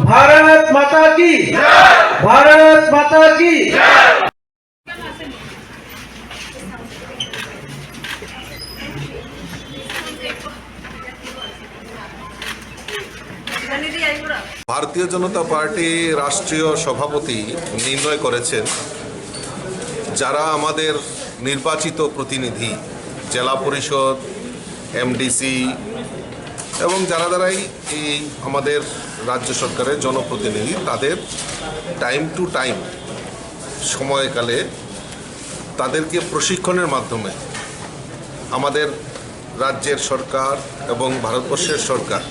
भारत माता की, भारत माता की। भारतीय जनता पार्टी राष्ट्रीय सभापति निर्णय करेছেন যারা আমাদের নির্বাচিত প্রতিনিধি জেলা পরিষদ এমডিসি এবং যারা দ্বারাই এই আমাদের রাজ্য সরকারের জনপ্রতিনিধি তাদের টাইম টু টাইম সময়কালে তাদেরকে প্রশিক্ষণের মাধ্যমে আমাদের রাজ্যের সরকার এবং ভারতবর্ষের সরকার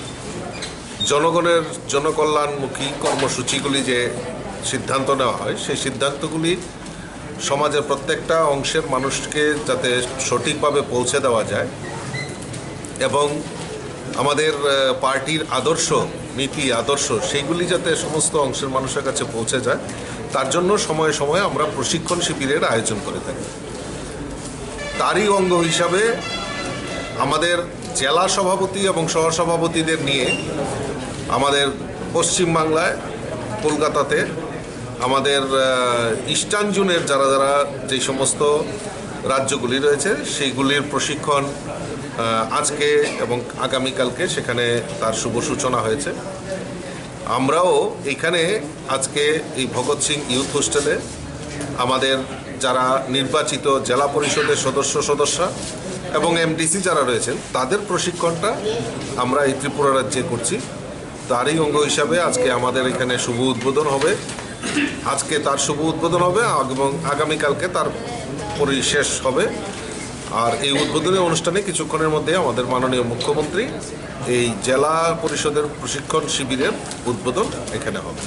জনগণের জনকল্যাণমুখী কর্মসূচিগুলি যে সিদ্ধান্ত নেওয়া হয় সেই সিদ্ধান্তগুলি সমাজের প্রত্যেকটা অংশের মানুষকে যাতে সঠিকভাবে পৌঁছে দেওয়া যায় এবং আমাদের পার্টির আদর্শ নীতি আদর্শ সেইগুলি যাতে সমস্ত অংশের মানুষের কাছে পৌঁছে যায় তার জন্য সময়ে সময়ে আমরা প্রশিক্ষণ শিবিরের আয়োজন করে থাকি। তারই অঙ্গ হিসাবে আমাদের জেলা সভাপতি এবং সহসভাপতিদের নিয়ে আমাদের পশ্চিমবাংলায় কলকাতাতে আমাদের ইস্টার্ন জোনের যারা যারা যে সমস্ত রাজ্যগুলি রয়েছে সেইগুলির প্রশিক্ষণ আজকে এবং আগামীকালকে সেখানে তার শুভ সূচনা হয়েছে। আমরাও এখানে আজকে এই ভগৎ সিং ইউথ হোস্টেলে আমাদের যারা নির্বাচিত জেলা পরিষদের সদস্যরা এবং এমডিসি যারা রয়েছেন তাদের প্রশিক্ষণটা আমরা এই ত্রিপুরা রাজ্যে করছি। তারই অঙ্গ হিসাবে আজকে আমাদের এখানে শুভ উদ্বোধন হবে। আজকে তার শুভ উদ্বোধন হবে এবং আগামীকালকে তার পরিশেষ হবে। আর এই উদ্বোধনী অনুষ্ঠানে কিছুক্ষণের মধ্যে আমাদের মাননীয় মুখ্যমন্ত্রী এই জেলা পরিষদের প্রশিক্ষণ শিবিরের উদ্বোধন এখানে হবে।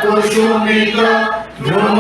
কুসুমিত